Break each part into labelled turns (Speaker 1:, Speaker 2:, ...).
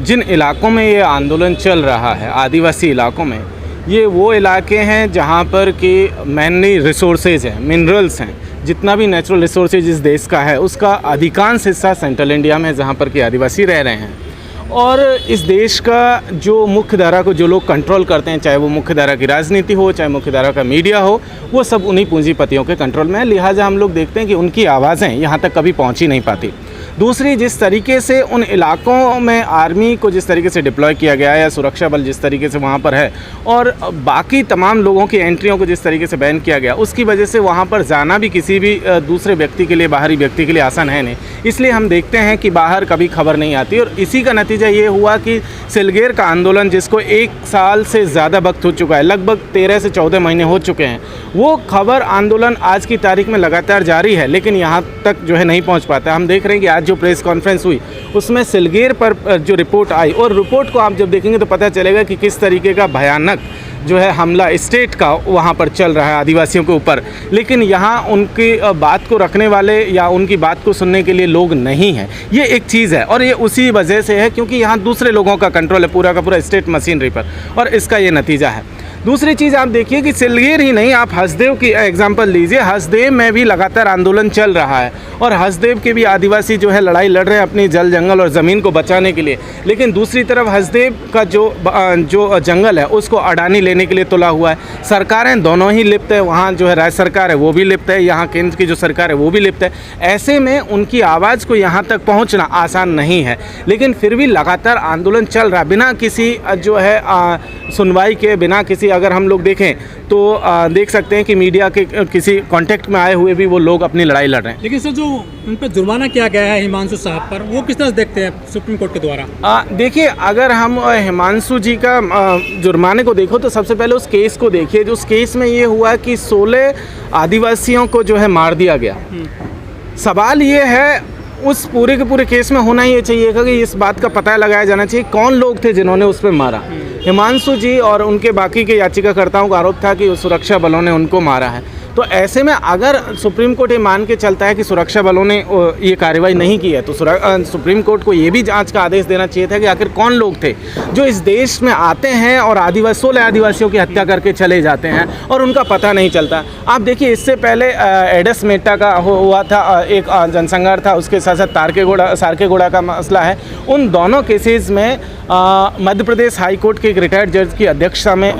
Speaker 1: जिन इलाकों में ये आंदोलन चल रहा है, आदिवासी इलाकों में, ये वो इलाके हैं जहाँ पर कि मेनली रिसोर्सेज हैं, मिनरल्स हैं। जितना भी नेचुरल रिसोर्सेज इस देश का है उसका अधिकांश हिस्सा सेंट्रल इंडिया में, जहाँ पर कि आदिवासी रह रहे हैं। और इस देश का जो मुख्य धारा को जो लोग कंट्रोल करते हैं, चाहे वो मुख्य धारा की राजनीति हो, चाहे मुख्य धारा का मीडिया हो, वो सब उन्हीं पूंजीपतियों के कंट्रोल में है। लिहाजा हम लोग देखते हैं कि उनकी आवाज़ें यहाँ तक कभी पहुँच ही नहीं पाती। दूसरी, जिस तरीके से उन इलाकों में आर्मी को जिस तरीके से डिप्लॉय किया गया है या सुरक्षा बल जिस तरीके से वहाँ पर है, और बाकी तमाम लोगों की एंट्रियों को जिस तरीके से बैन किया गया, उसकी वजह से वहाँ पर जाना भी किसी भी दूसरे व्यक्ति के लिए, बाहरी व्यक्ति के लिए आसान है नहीं। इसलिए हम देखते हैं कि बाहर कभी खबर नहीं आती, और इसी का नतीजा ये हुआ कि सिलगेर का आंदोलन, जिसको 1 साल से ज़्यादा वक्त हो चुका है, लगभग 13 से 14 महीने हो चुके हैं, वो खबर आंदोलन आज की तारीख में लगातार जारी है, लेकिन यहाँ तक जो है नहीं पहुँच पाता। हम देख रहे हैं कि आज जो प्रेस कॉन्फ्रेंस हुई उसमें सिलगेर पर जो रिपोर्ट आई, और रिपोर्ट को आप जब देखेंगे तो पता चलेगा कि किस तरीके का भयानक जो है हमला स्टेट का वहाँ पर चल रहा है आदिवासियों के ऊपर। लेकिन यहाँ उनकी बात को रखने वाले या उनकी बात को सुनने के लिए लोग नहीं हैं। ये एक चीज़ है, और ये उसी वजह से है क्योंकि यहाँ दूसरे लोगों का कंट्रोल है पूरा का पूरा स्टेट मशीनरी पर, और इसका ये नतीजा है। दूसरी चीज़ आप देखिए कि सिलगेर ही नहीं, आप हसदेव की एग्जांपल लीजिए। हसदेव में भी लगातार आंदोलन चल रहा है, और हसदेव के भी आदिवासी जो है लड़ाई लड़ रहे हैं अपनी जल जंगल और ज़मीन को बचाने के लिए। लेकिन दूसरी तरफ हसदेव का जो जंगल है उसको अडानी लेने के लिए तुला हुआ है। सरकारें दोनों ही लिप्त है, वहाँ जो है राज्य सरकार है वो भी लिप्त है, यहाँ केंद्र की जो सरकार है वो भी लिप्त है। ऐसे में उनकी आवाज़ को यहाँ तक पहुँचना आसान नहीं है, लेकिन फिर भी लगातार आंदोलन चल रहा है बिना किसी जो है सुनवाई के, बिना किसी, अगर हम लोग देखें तो देख सकते हैं कि मीडिया के किसी कांटेक्ट में आए हुए भी वो लोग अपनी लड़ाई लड़ रहे हैं।
Speaker 2: लेकिन सर, जो उन पर जुर्माना किया गया है हिमांशु साहब पर, वो किस तरह से देखते हैं सुप्रीम कोर्ट के द्वारा?
Speaker 1: देखिए, अगर हम हिमांशु जी का जुर्माने को देखो तो सबसे पहले उस केस को देखिए। उस केस में ये हुआ कि 16 आदिवासियों को जो है मार दिया गया। सवाल ये है, उस पूरे के पूरे केस में होना ये चाहिए कि इस बात का पता लगाया जाना चाहिए कौन लोग थे जिन्होंने उस पर मारा। हिमांशु जी और उनके बाकी के याचिकाकर्ताओं का आरोप था कि सुरक्षा बलों ने उनको मारा है। तो ऐसे में अगर सुप्रीम कोर्ट ये मान के चलता है कि सुरक्षा बलों ने ये कार्रवाई नहीं की है, तो सुप्रीम कोर्ट को ये भी जांच का आदेश देना चाहिए था कि आखिर कौन लोग थे जो इस देश में आते हैं और 16 आदिवासियों की हत्या करके चले जाते हैं और उनका पता नहीं चलता। आप देखिए, इससे पहले एडस मेटा का हुआ था, एक जनसंहार था, उसके साथ साथ सारकेगोड़ा का मसला है। उन दोनों केसेस में मध्य प्रदेश हाई कोर्ट के एक रिटायर्ड जज की अध्यक्षता में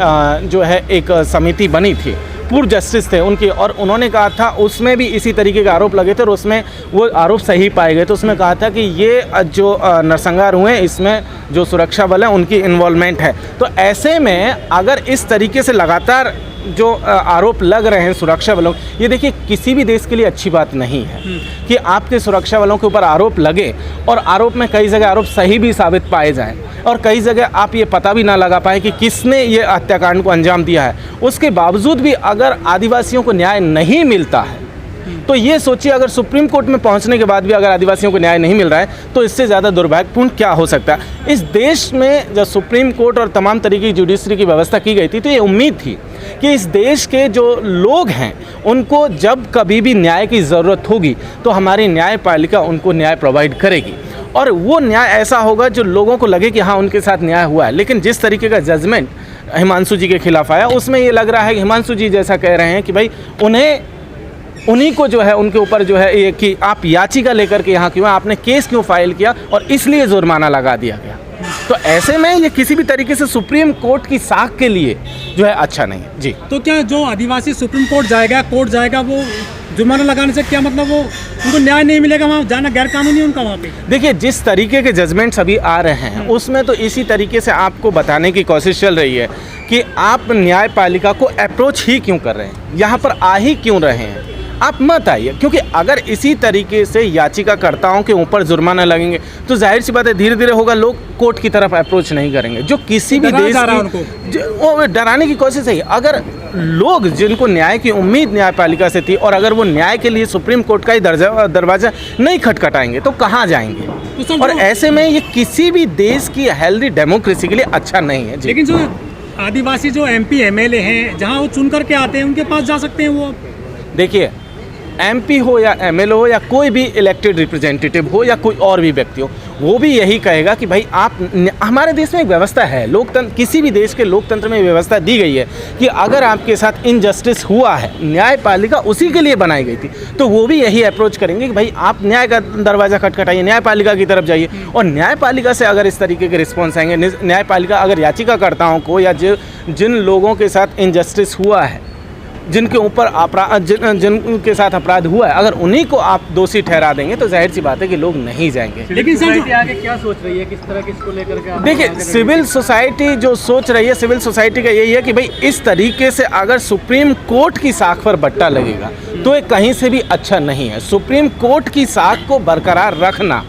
Speaker 1: जो है एक समिति बनी थी, पूर्व जस्टिस थे उनकी, और उन्होंने कहा था, उसमें भी इसी तरीके के आरोप लगे थे और उसमें वो आरोप सही पाए गए। तो उसमें कहा था कि ये जो नरसंहार हुए इसमें जो सुरक्षा बल है उनकी इन्वॉल्वमेंट है। तो ऐसे में अगर इस तरीके से लगातार जो आरोप लग रहे हैं सुरक्षा बलों, ये देखिए किसी भी देश के लिए अच्छी बात नहीं है कि आपके सुरक्षा बलों के ऊपर आरोप लगे और आरोप में कई जगह आरोप सही भी साबित पाए जाएं और कई जगह आप ये पता भी ना लगा पाए कि किसने ये हत्याकांड को अंजाम दिया है। उसके बावजूद भी अगर आदिवासियों को न्याय नहीं मिलता है तो ये सोचिए, अगर सुप्रीम कोर्ट में पहुंचने के बाद भी अगर आदिवासियों को न्याय नहीं मिल रहा है तो इससे ज़्यादा दुर्भाग्यपूर्ण क्या हो सकता है। इस देश में जब सुप्रीम कोर्ट और तमाम तरीके की जुडिशरी की व्यवस्था की गई थी तो ये उम्मीद थी कि इस देश के जो लोग हैं उनको जब कभी भी न्याय की ज़रूरत होगी तो हमारी न्यायपालिका उनको न्याय प्रोवाइड करेगी, और वो न्याय ऐसा होगा जो लोगों को लगे कि हाँ उनके साथ न्याय हुआ है। लेकिन जिस तरीके का जजमेंट हिमांशु जी के खिलाफ आया उसमें ये लग रहा है कि हिमांशु जी जैसा कह रहे हैं कि भाई उन्हीं को जो है उनके ऊपर जो है ये कि आप याचिका लेकर के यहाँ क्यों, आपने केस क्यों फाइल किया और इसलिए जुर्माना लगा दिया गया। तो ऐसे में ये किसी भी तरीके से सुप्रीम कोर्ट की साख के लिए जो है अच्छा नहीं है जी।
Speaker 2: तो क्या जो आदिवासी सुप्रीम कोर्ट जाएगा वो जुर्माना लगाने से क्या मतलब वो उनको न्याय नहीं मिलेगा, वहाँ जाना गैर कानूनी उनका वहाँ पे? देखिए,
Speaker 1: जिस तरीके के जजमेंट्स अभी आ रहे हैं उसमें तो इसी तरीके से आपको बताने की कोशिश चल रही है कि आप न्यायपालिका को अप्रोच ही क्यों कर रहे हैं, यहाँ पर आ ही क्यों रहे हैं, आप मत आइए। क्योंकि अगर इसी तरीके से याचिकाकर्ताओं के ऊपर जुर्माना लगेंगे तो जाहिर सी बात है धीरे धीरे होगा, लोग कोर्ट की तरफ अप्रोच नहीं करेंगे। जो किसी भी देश की वो डराने की कोशिश है। अगर लोग जिनको न्याय की उम्मीद न्यायपालिका से थी और अगर वो न्याय के लिए सुप्रीम कोर्ट का ही दरवाजा नहीं खटखटाएंगे तो कहाँ जाएंगे? और ऐसे में ये किसी भी देश की हेल्दी डेमोक्रेसी के लिए अच्छा नहीं है।
Speaker 2: लेकिन जो आदिवासी जो MP MLA हैं, जहाँ वो चुन करके आते हैं उनके पास जा सकते हैं वो?
Speaker 1: देखिए, एमपी हो या एमएलए हो या कोई भी इलेक्टेड रिप्रेजेंटेटिव हो या कोई और भी व्यक्ति हो, वो भी यही कहेगा कि भाई आप, हमारे देश में एक व्यवस्था है, लोकतंत्र, किसी भी देश के लोकतंत्र में व्यवस्था दी गई है कि अगर आपके साथ इनजस्टिस हुआ है, न्यायपालिका उसी के लिए बनाई गई थी, तो वो भी यही अप्रोच करेंगे कि भाई आप न्याय का दरवाज़ा खटखटाइए, न्यायपालिका की तरफ जाइए। और न्यायपालिका से अगर इस तरीके के रिस्पॉन्स आएंगे, न्यायपालिका अगर याचिकाकर्ताओं को या जिन लोगों के साथ इनजस्टिस हुआ है, जिनके ऊपर अपराध, जिनके साथ अपराध हुआ है, अगर उन्हीं को आप दोषी ठहरा देंगे तो जाहिर सी बात है कि लोग नहीं जाएंगे।
Speaker 2: लेकिन सर
Speaker 3: आगे क्या सोच रही है, किस तरह की इसको लेकर के
Speaker 1: देखिए, सिविल सोसाइटी जो सोच रही है, सिविल सोसाइटी का यही है कि भाई इस तरीके से अगर सुप्रीम कोर्ट की साख पर बट्टा लगेगा तो ये कहीं से भी अच्छा नहीं है। सुप्रीम कोर्ट की साख को बरकरार रखना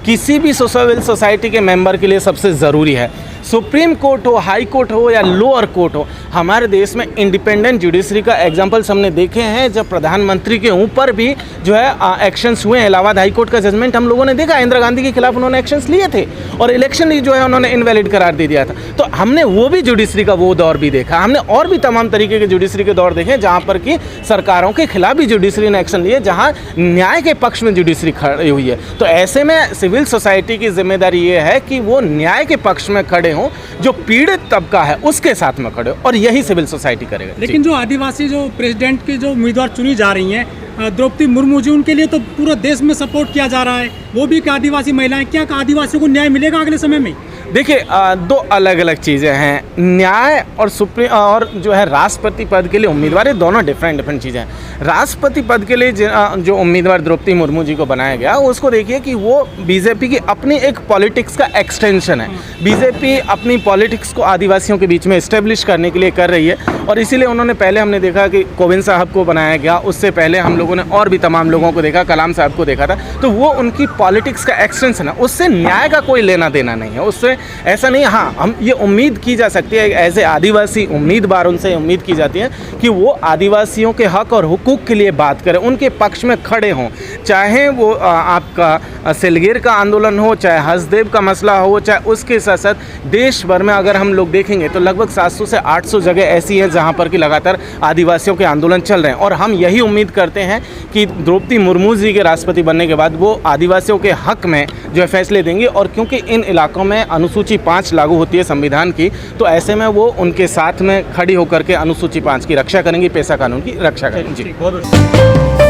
Speaker 1: किसी भी सिविल सोसाइटी के मेंबर के लिए सबसे ज़रूरी है। सुप्रीम कोर्ट हो, हाई कोर्ट हो या लोअर कोर्ट हो, हमारे देश में इंडिपेंडेंट जुडिशरी का एग्जाम्पल्स हमने देखे हैं। जब प्रधानमंत्री के ऊपर भी जो है एक्शंस हुए हैं, इलाहाबाद हाई कोर्ट का जजमेंट हम लोगों ने देखा, इंदिरा गांधी के खिलाफ उन्होंने एक्शंस लिए थे और इलेक्शन जो है उन्होंने इनवैलिड करार दे दिया था। तो हमने वो भी जुडिशरी का वो दौर भी देखा, हमने और भी तमाम तरीके के जुडिशरी के दौर देखे जहाँ पर कि सरकारों के खिलाफ भी जुडिशरी ने एक्शन लिए, जहाँ न्याय के पक्ष में जुडिशरी खड़ी हुई है। तो ऐसे में सिविल सोसाइटी की जिम्मेदारी ये है कि वो न्याय के पक्ष में खड़े हों, जो पीड़ित तबका है उसके साथ में खड़े हो, और यही सिविल सोसाइटी करेगा।
Speaker 2: लेकिन जो आदिवासी जो प्रेसिडेंट की जो उम्मीदवार चुनी जा रही हैं, द्रौपदी मुर्मू जी, उनके लिए तो पूरे देश में सपोर्ट किया जा रहा है, वो भी एक आदिवासी महिलाएं, क्या आदिवासियों को न्याय मिलेगा अगले समय में?
Speaker 1: देखिए, दो अलग अलग चीज़ें हैं, न्याय और सुप्रीम और जो है राष्ट्रपति पद के लिए उम्मीदवार, ये दोनों डिफरेंट चीज़ें हैं। राष्ट्रपति पद के लिए जो उम्मीदवार द्रौपदी मुर्मू जी को बनाया गया, उसको देखिए कि वो बीजेपी की अपनी एक पॉलिटिक्स का एक्सटेंशन है। बीजेपी अपनी पॉलिटिक्स को आदिवासियों के बीच में इस्टेब्लिश करने के लिए कर रही है, और इसीलिए उन्होंने पहले हमने देखा कि कोविंद साहब को बनाया गया, उससे पहले हम लोगों ने और भी तमाम लोगों को देखा, कलाम साहब को देखा था। तो वो उनकी पॉलिटिक्स का एक्सटेंशन है, उससे न्याय का कोई लेना देना नहीं है, उससे ऐसा नहीं। हाँ, हम ये उम्मीद की जा सकती है, एज ए आदिवासी उम्मीदवार उनसे उम्मीद की जाती है कि वो आदिवासियों के हक और हुकूक के लिए बात करें, उनके पक्ष में खड़े हों, चाहे वो आपका सिलगेर का आंदोलन हो, चाहे हसदेव का मसला हो, चाहे उसके साथ साथ देश भर में अगर हम लोग देखेंगे तो लगभग 700 से 800 जगह ऐसी हैं जहाँ पर कि लगातार आदिवासियों के आंदोलन चल रहे हैं। और हम यही उम्मीद करते हैं कि द्रौपदी मुर्मू जी के राष्ट्रपति बनने के बाद वो आदिवासियों के हक में जो है फैसले देंगी, और क्योंकि इन इलाकों में अनुसूची 5 लागू होती है संविधान की, तो ऐसे में वो उनके साथ में खड़ी होकर के अनुसूची 5 की रक्षा करेंगी, पेशा कानून की रक्षा करेंगी। जी।